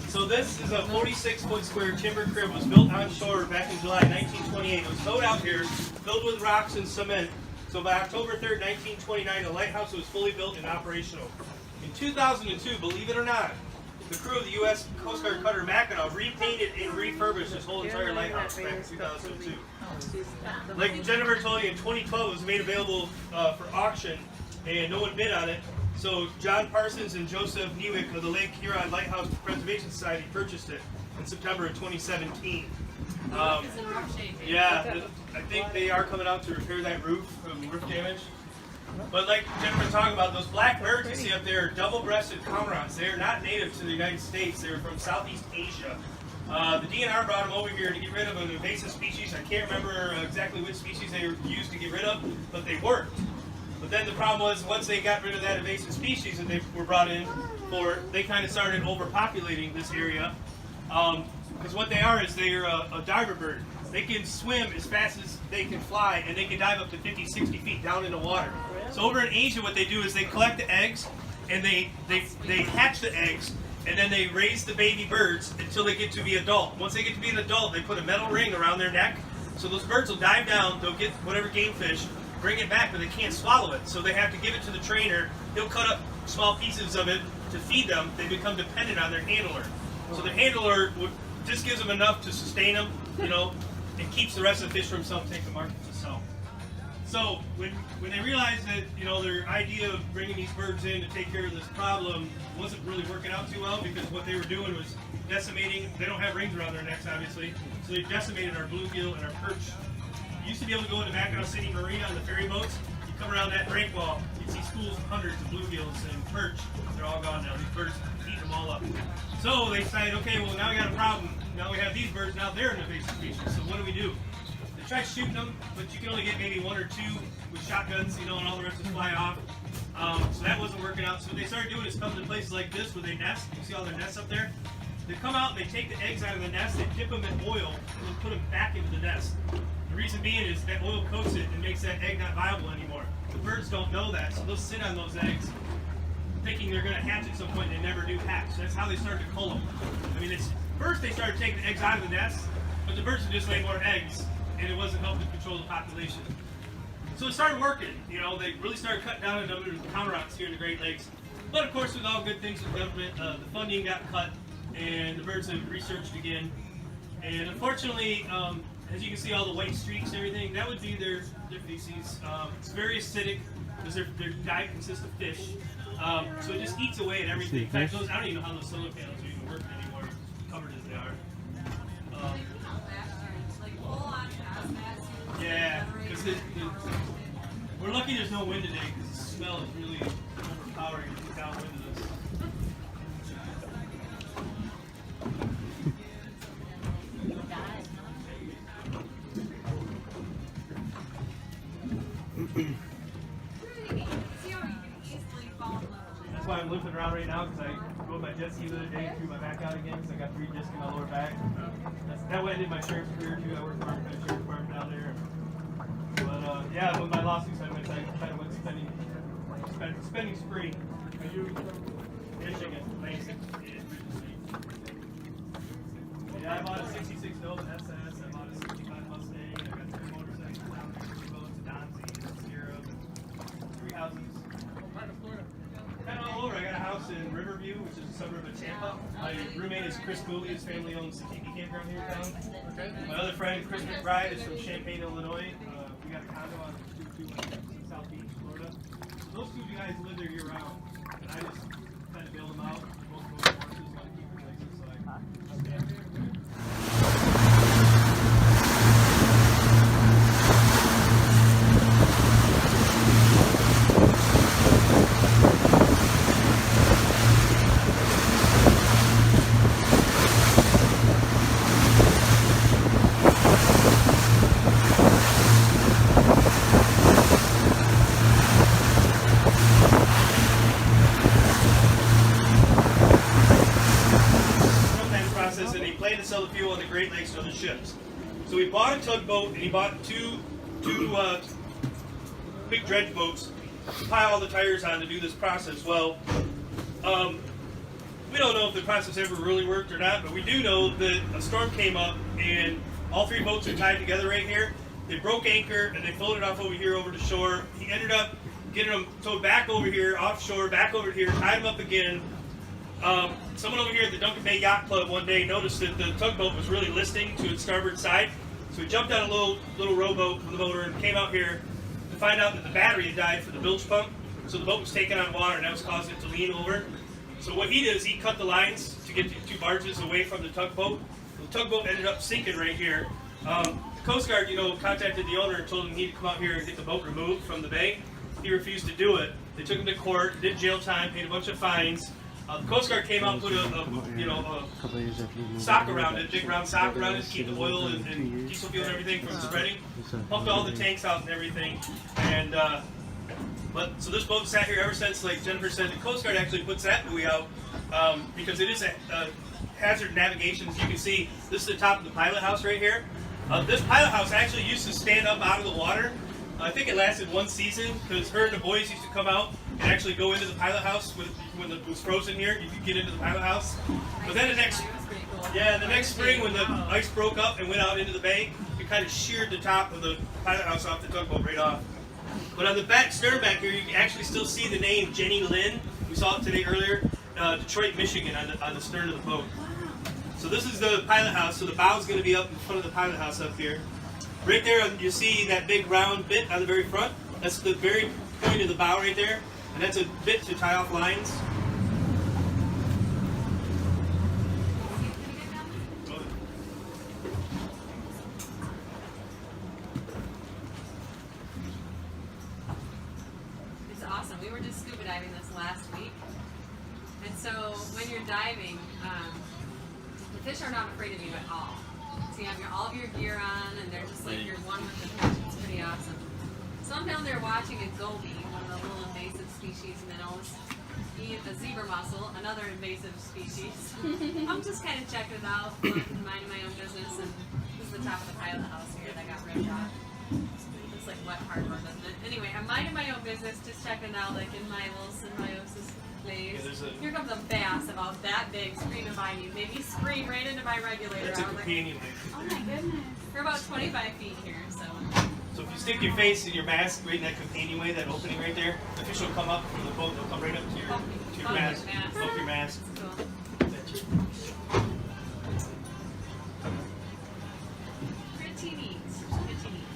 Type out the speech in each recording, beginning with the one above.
So this is a 46-foot square timber crib. It was built on shore back in July 1928. It was towed out here, filled with rocks and cement. So by October 3rd, 1929, the lighthouse was fully built and operational. In 2002, believe it or not, the crew of the U.S. Coast Guard cutter Mackinac repainted and refurbished this whole entire lighthouse back in 2002. Like Jennifer told you, in 2012 it was made available for auction, and no one bid on it. So John Parsons and Joseph Newick of the Lake Huron Lighthouse Preservation Society purchased it in September of 2017. Yeah, I think they are coming out to repair that roof from roof damage. But like Jennifer was talking about, those black birds you see up there are double-breasted cormorants. They are not native to the United States. They're from Southeast Asia. The DNR brought them over here to get rid of an invasive species. I can't remember exactly which species they used to get rid of, but they worked. But then the problem was, once they got rid of that invasive species that they were brought in for, they kind of started overpopulating this area. Because what they are is they're a diver bird. They can swim as fast as they can fly, and they can dive up to 50, 60 feet down in the water. So over in Asia, what they do is they collect the eggs, and they hatch the eggs, and then they raise the baby birds until they get to be adult. Once they get to be an adult, they put a metal ring around their neck, so those birds will dive down, they'll get whatever game fish, bring it back, but they can't swallow it. So they have to give it to the trainer. He'll cut up small pieces of it to feed them. They become dependent on their handler. So the handler just gives them enough to sustain them, and keeps the rest of the fish for himself to take to market to sell. So when they realized that their idea of bringing these birds in to take care of this problem wasn't really working out too well, because what they were doing was decimating. They don't have rings around their necks, obviously, so they decimated our bluegill and our perch. You used to be able to go into Mackinac City Marina on the ferry boats. You come around that break wall, you'd see schools of hundreds of bluegills and perch. They're all gone now. These birds eat them all up. So they decided, okay, well now we got a problem. Now we have these birds. Now they're an invasive species. So what do? They try shooting them, but you can only get maybe one or two with shotguns, and all the rest will fly off. So that wasn't working out. So what they started doing is coming to places like this where they nest. You see all their nests up there? They come out and they take the eggs out of the nest, they dip them in oil, and then put them back into the nest. The reason being is that oil coats it and makes that egg not viable anymore. The birds don't know that, so they'll sit on those eggs thinking they're going to hatch at some point, and they never do hatch. So that's how they started to cull them. First they started taking the eggs out of the nest, but the birds would just lay more eggs, and it wasn't helping to control the population. So it started working. They really started cutting down on the number of cormorants here in the Great Lakes. But of course, with all good things with government, the funding got cut, and the birds have researched again. And unfortunately, as you can see, all the white streaks and everything, that would be their feces. It's very acidic because their diet consists of fish. So it just eats away at everything. In fact, I don't even know how those solar panels are even working anymore, covered as they are. Yeah, because we're lucky there's no wind today, because the smell is really overpowering if you downwind of this. That's why I'm limping around right now, because I rode my jet ski the other day and threw my back out again, because I got 3 discs in my lower back. That way I did my sheriff's career too. I worked for the sheriff's department down there. But yeah, with my lawsuits, I kind of went spending spree. Michigan, Lansing. Yeah, I bought a 66 Nova SS. I bought a 65 Mustang. I got 3 motorcycles down there. 2 boats, a Donzi, a Sierra, 3 houses. Right in Florida. Kind of all over. I got a house in Riverview, which is a suburb of Tampa. My roommate is Chris Cooley. His family owns a tiki campground here in town. Okay. My other friend, Chris McBride, is from Champaign, Illinois. We got a condo on 221 in South Beach, Florida. So those 2 guys live there year-round, and I just kind of bail them out. Both of those horses got to keep their places, so I stay up there. Sell the fuel on the Great Lakes and other ships. So we bought a tugboat, and he bought two big dredge boats, pile all the tires on to do this process. Well, we don't know if the process ever really worked or not, but we do know that a storm came up and all 3 boats are tied together right here. They broke anchor and they floated off over here over the shore. He ended up getting them towed back over here, offshore, back over here, tied them up again. Someone over here at the Duncan Bay Yacht Club one day noticed that the tugboat was really listing to its starboard side. So he jumped out a little rowboat from the motor and came out here to find out that the battery had died for the bilge pump. So the boat was taking on water and that was causing it to lean over. So what he did is he cut the lines to get the 2 barges away from the tugboat. The tugboat ended up sinking right here. The Coast Guard, contacted the owner and told him he needed to come out here and get the boat removed from the bay. He refused to do it. They took him to court, did jail time, paid a bunch of fines. The Coast Guard came out and put a sock around it, big round sock around it to keep the oil and diesel fuel and everything from spreading. Pumped all the tanks out and everything. And so this boat sat here ever since, like Jennifer said. The Coast Guard actually puts that buoy out because it is a hazard navigation. As you can see, this is the top of the pilot house right here. This pilot house actually used to stand up out of the water. I think it lasted 1 season because her and the boys used to come out and actually go into the pilot house when it was frozen here. You could get into the pilot house. But then the next spring when the ice broke up and went out into the bay, it kind of sheared the top of the pilot house off the tugboat right off. But on the stern back here, you can actually still see the name Jenny Lynn. We saw it today earlier, Detroit, Michigan, on the stern of the boat. So this is the pilot house. So the bow is going to be up in front of the pilot house up here. Right there, you see that big round bit on the very front. That's the very point of the bow right there, and that's a bit to tie off lines. It's awesome. We were just scuba diving this last week, and so when you're diving, the fish are not afraid of you at all. So you have all of your gear on, and they're just like you're one with the fish. It's pretty awesome. So I'm down there watching a goby, one of the little invasive species minnows, eat a zebra mussel, another invasive species. I'm just kind of checking it out, minding my own business, and this is the top of the pilot house here that got ripped off. It's like wet hardwood, doesn't it? Anyway, I'm minding my own business, just checking out like in my little symbiosis place. Here comes a bass about that big screaming by me. Maybe scream right into my regulator. That's a companion wave. Oh my goodness. We're about 25 feet here, so. So if you stick your face in your mask right in that companionway, that opening right there, the fish will come up from the boat. They'll come right up to your mask. Bump your mask. Cool. That's it. Pretty neat. Pretty neat.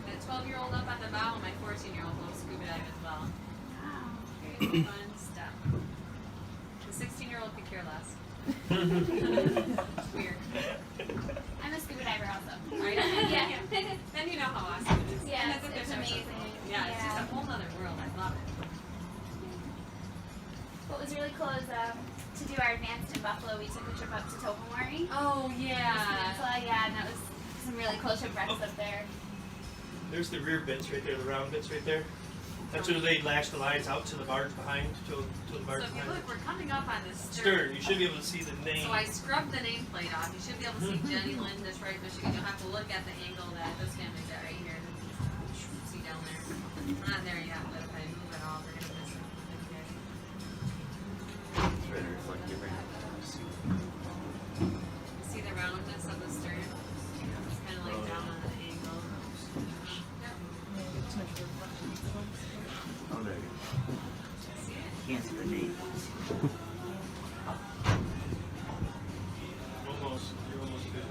That 12-year-old up on the bow, and my 14-year-old will scuba dive as well. Wow. Very fun stuff. The 16-year-old could care less. Weird. I'm a scuba diver also. Are you? Yeah. Then you know how awesome it is. Yeah, And it's amazing. Yeah, it's just a whole other world. I love it. What was really cool is to do our advanced in Buffalo, we took a trip up to Tobermory. Oh, yeah. Yeah, and that was some really cool shipwrecks up there. There's the rear bits right there, the round bits right there. That's where they lash the lines out to the barge behind, to the barge So if you behind. look, we're coming up on this Stern, you should be able to see the name. So I scrubbed the nameplate off. You should be able to see Jenny Lynn, Detroit, Michigan. You'll have to look at the angle that this family's at right here. See down there. We're not there yet, but if I move at all, we're going to miss it. See the roundness of the stern? It's kind of like down on an angle. Yep. Oh, there you See it? go. Can't see the name. Almost, you're almost good.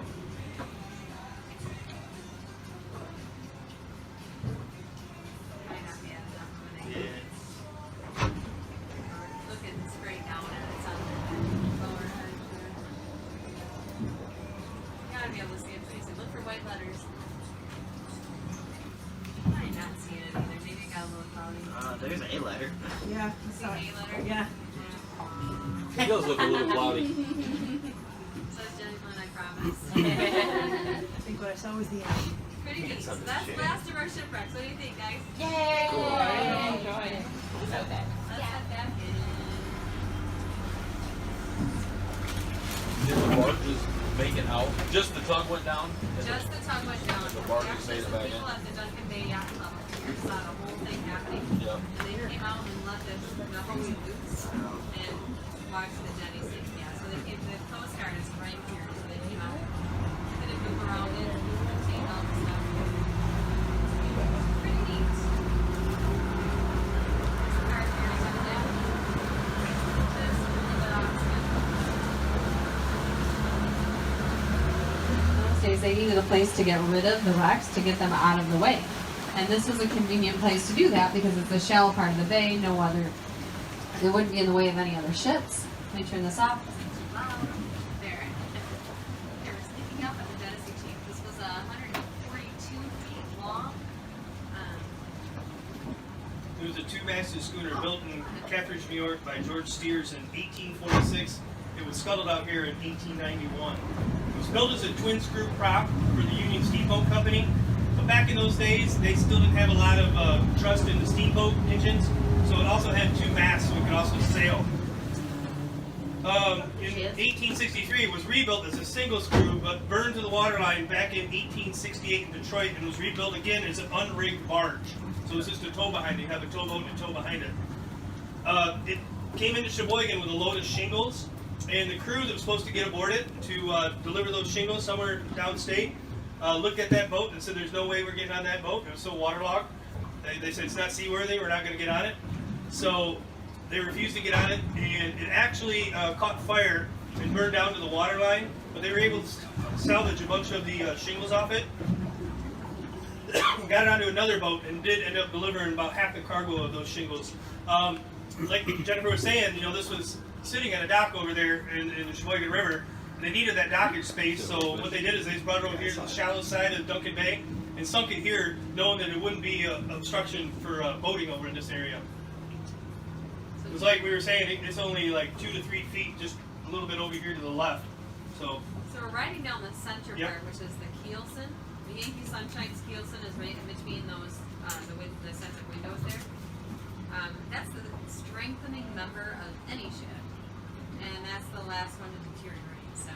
Might not be enough of an angle. Yeah. Looking straight down at it, it's on the lower edge there. You gotta be able to see it pretty soon. Look for white letters. Might not see it either. Maybe it got a little cloudy. There's a letter. Yeah, I See saw A it. letter? Yeah. It does look a little cloudy. Says Jenny Lynn, I promise. I think what I saw was the end. Pretty neat. So that's the last of our shipwrecks. What do you think, guys? Yay! Let's head back in. Did the barge just make it out? Just the tug went down? Just the tongue went down. barges Actually, made it some back in. people at the Duncan Bay Yacht Club here saw the whole thing happening. Yep. And they came out and let the hose loose and watched the jetty sink. Yeah, so they came, the Coast Guard is right here. So they came out, did a move around it, take all the stuff. Pretty neat. There's a car here, so yeah. This is a little bit opposite. Those days they needed a place to get rid of the wrecks to get them out of the way. And this is a convenient place to do that because it's a shallow part of the bay, no other, it wouldn't be in the way of any other ships. Let me turn this off. There. They were sneaking up at the Genesee Chief. This was 142 feet long. It was a two-masted schooner built in Catherine, New York by George Steers in 1846. It was scuttled out here in 1891. It was built as a twin-screw prop for the Union Steamboat Company. But back in those days, they still didn't have a lot of trust in the steamboat engines, so it also had two masts, so it could also sail. In 1863, it was rebuilt as a single screw, but burned to the waterline back in 1868 in Detroit, and was rebuilt again as an unrigged barge. So it's just a tow behind it. You have a towboat and a tow behind it. It came into Sheboygan with a load of shingles, and the crew that was supposed to get aboard it to deliver those shingles somewhere downstate looked at that boat and said, "There's no way we're getting on that boat." It was so waterlogged. They said, "It's not seaworthy. We're not going to get on it." So they refused to get on it, and it actually caught fire and burned down to the waterline. But they were able to salvage a bunch of the shingles off it. Got it onto another boat and did end up delivering about half the cargo of those shingles. Like Jennifer was saying, this was sitting at a dock over there in the Sheboygan River. They needed that dockage space, so what they did is they just brought it over here to the shallow side of Duncan Bay and sunk it here, knowing that it wouldn't be an obstruction for boating over in this area. It was like we were saying, it's only like 2 to 3 feet, just a little bit over here to the left. So we're riding down the center Yep. part, which is the keelson. The Yankee Sunshine's keelson is right in between those, the center windows there. That's the strengthening member of any ship, and that's the last one to deteriorate. So,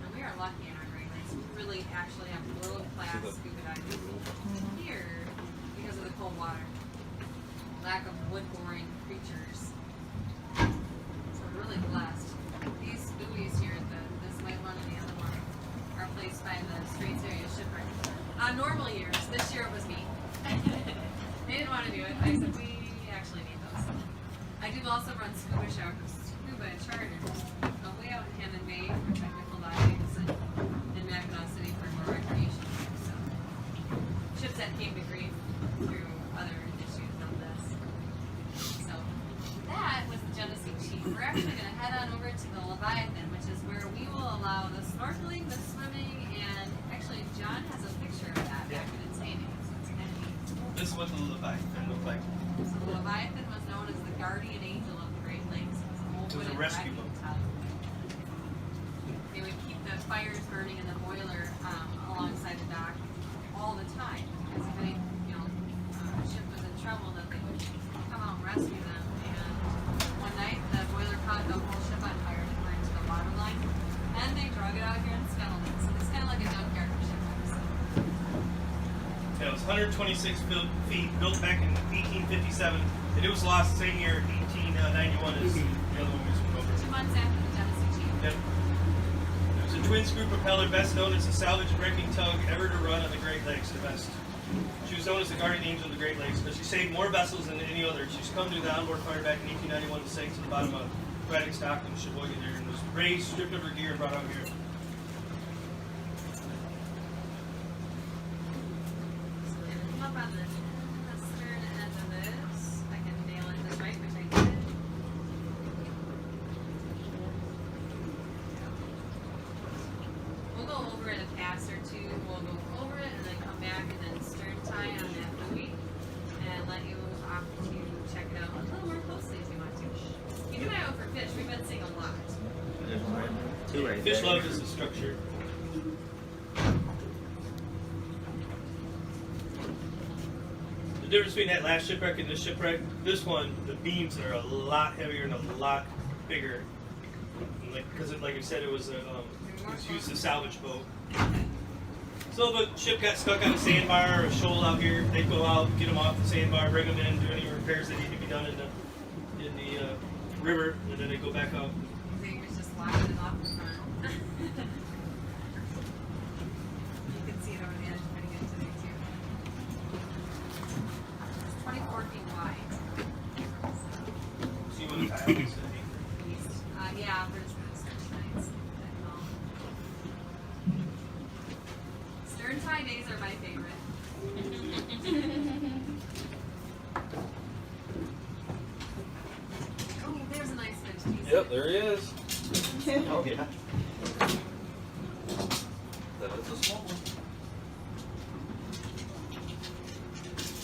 and we are lucky in our Great Lakes. We really actually have world-class scuba diving here because of the cold water, lack of wood-boring creatures. So we're really blessed. These buoys here, this white one and the other one, are placed by the Straits area shipwreck. On normal years, this year it was me. They didn't want to do it. I said we actually need those. I do also run scuba charters way out in Hammond Bay for technical diving, and in Mackinac City for more recreation. So ships that came to grief through other issues than this. So that was the Genesee Chief. We're actually going to head on over to the Leviathan, which is where we will allow the snorkeling, the swimming, and actually John has a picture of that back in its heyday. So it's kind of neat. this is what the Leviathan looked like. So the Leviathan was known as the guardian angel of the Great Lakes. It was a rescue boat. They would keep the fires burning in the boiler alongside the dock all the time. Because if any, ship was in trouble, that they would come out and rescue them. And one night, the boiler caught the whole ship on fire and burned to the water line. And they drug it out here and scuttled it. So it's kind of like a junkyard for shipwrecks. Yeah, it was 126 feet, built back in 1857, and it was lost the same year, 1891, as the other one we just went over. 2 months after the Genesee Chief. Yep. It was a twin-screw propeller, best known as the salvage breaking tug ever to run on the Great Lakes, the best. She was known as the guardian angel of the Great Lakes, but she saved more vessels than any other. She succumbed to the onboard fire back in 1891 and sank to the bottom of Braddock Stock in Sheboygan there, and was raised, stripped of her gear, and brought out here. So we're gonna come up on the stern end of this. I can nail it just right, which I did. We'll go over it a pass or two. We'll go over it and then come back and then stern tie on that buoy and let you off to check it out a little more closely if you want to. Keep an eye out for fish. We've been seeing a lot. There's one, two right Fish there. love is the structure. The difference between that last shipwreck and this shipwreck, this one, the beams are a lot heavier and a lot bigger. Because, like I said, it was used as a salvage boat. So if a ship got stuck on a sandbar or a shoal out here, they'd go out, get them off the sandbar, bring them in, do any repairs that need to be done in the river, and then they go back out. Xavier's just locking them off the front. You can see it over the edge pretty good today too. It's 24 feet wide. See what the tile is. Yeah, there's no stern tides. Stern tie days are my favorite. Oh, there's a nice fish. Do you see Yep, it? there he is. Oh, yeah. That is a small one.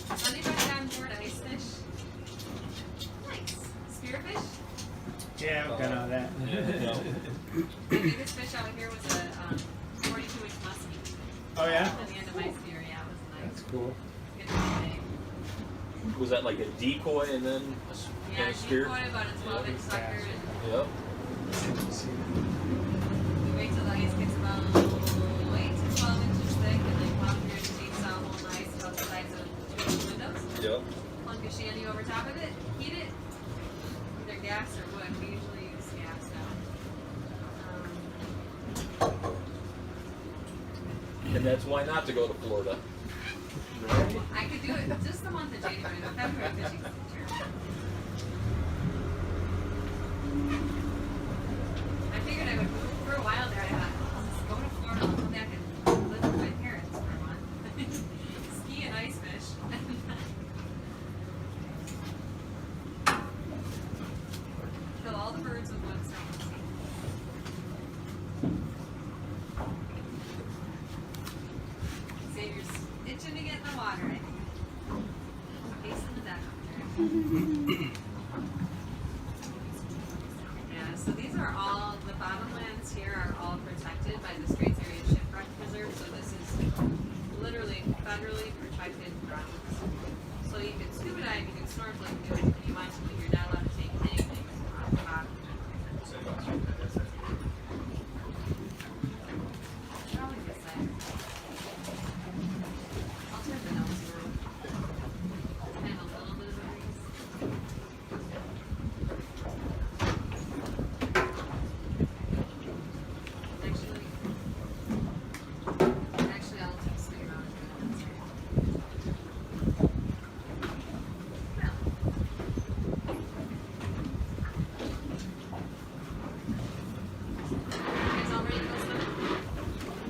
Does anybody on board ice fish? Nice. Spearfish? Yeah, I'm kind of that. Yeah, My biggest fish out here was a 42-inch muskie. Oh yeah? At the end of my spear, yeah, it was nice. That's cool. Good day. no. Was that like a decoy and then Yeah, a she spear? caught about a 12-inch sucker, and Yep. we wait till the ice gets about 8 to 12 inches thick, and then come out here and chainsaw whole ice about the size of 2 windows. Yep. Plunk a shanty over top of it, heat it, either gas or wood. We usually use gas now. And that's why not to go to Florida. I could do it just the month of January, but February fishing is terrible. I figured I would move for a while there. I thought, I'll just go to Florida, I'll come back and live with my parents for a month. Ski and ice fish. Kill all the birds with one stone. Xavier's itching to get in the water, I think. Facing the deck up there. Yeah, so these are all, the bottomlands here are all protected by the Straits Area Shipwreck Preserve, so this is literally federally protected grounds. So you can scuba dive, you can snorkel, you can do anything you want to, but you're not allowed to take anything off the bottom. Probably this side. I'll turn the nose around. Kind of a little bit of a breeze. Actually, I'll just stay around for that. You guys all ready to go swim?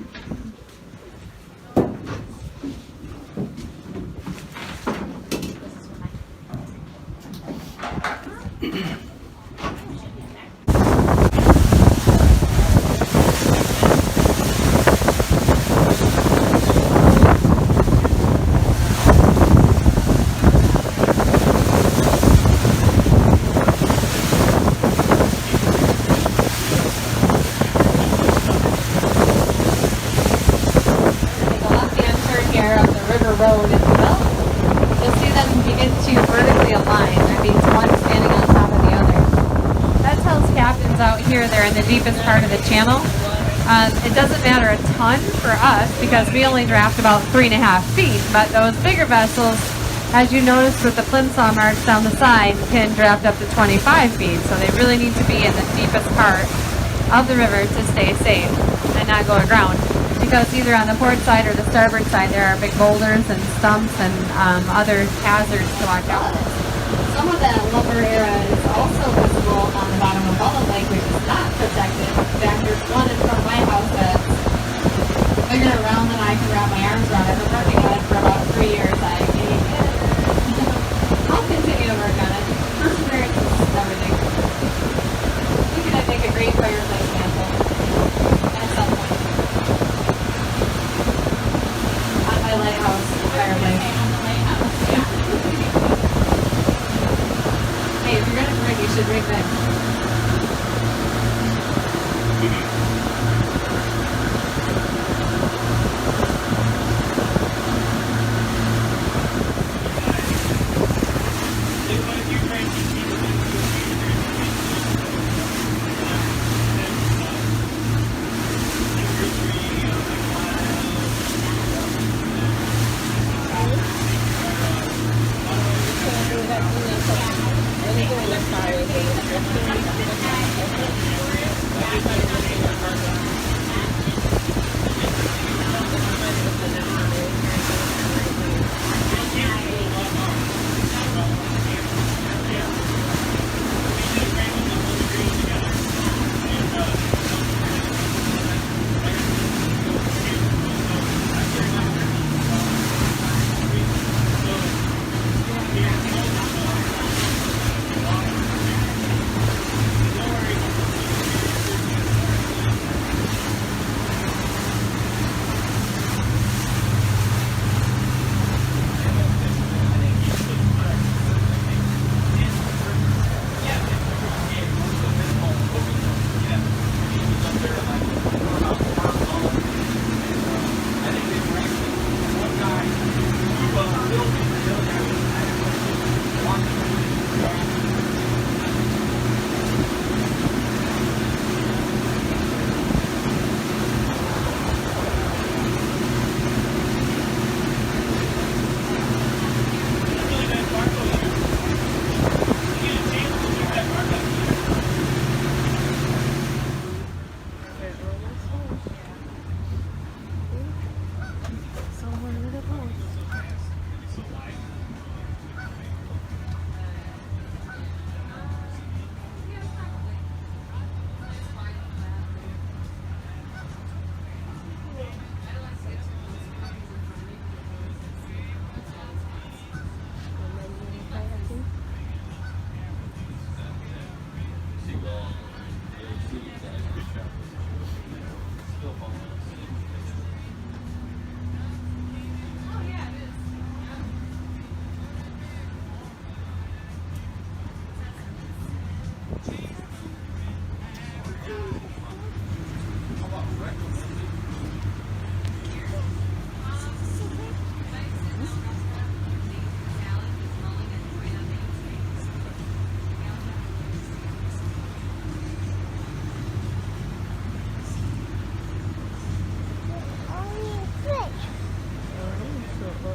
The left-hand turn here of the river road, if you will, you'll see them begin to vertically align. That means one standing on top of the other. That tells captains out here they're in the deepest part of the channel. It doesn't matter a ton for us because we only draft about 3.5 feet, but those bigger vessels, as you notice with the plimsoll marks down the side, can draft up to 25 feet. So they really need to be in the deepest part of the river to stay safe and not go aground. Because either on the port side or the starboard side there are big boulders and stumps and other hazards to watch out for. Some of that lumber area is also visible on the bottom of Butler Lake, which is not protected. In fact, there's one in front of my house that's bigger around than I can wrap my arms around. I've been working on it for about 3 years. I hate it. I'll continue to work on it. Perseverance is everything. We could make a great fireplace mantle at some point. On my lighthouse fireplace. On the lighthouse. Yeah. Hey, if you're gonna drink, you should drink that.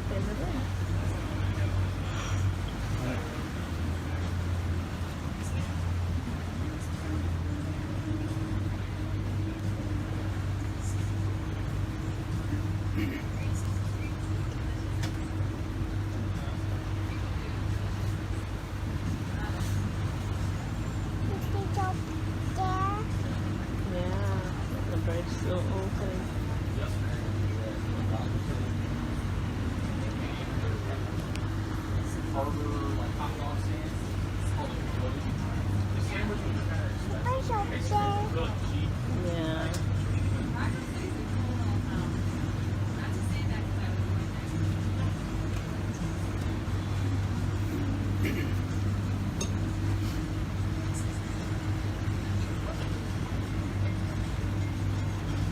There's a bridge. Yeah, the bridge still open. Yeah.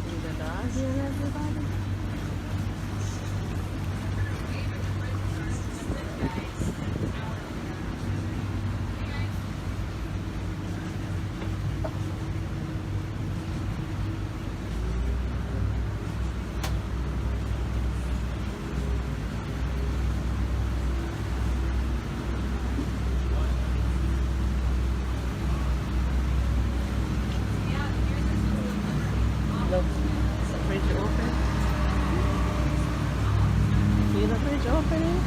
See the dog here, everybody? Look, the bridge open. See the bridge opening?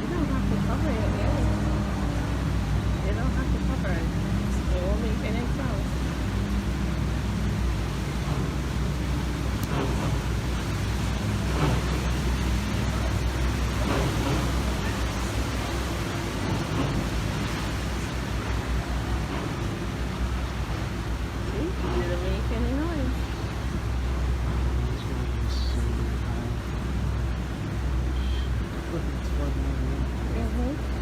You don't have to cover it, really. You don't have to cover it. It won't make any sound. See? It didn't make any noise. Mm-hmm.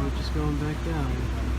We're just going back down.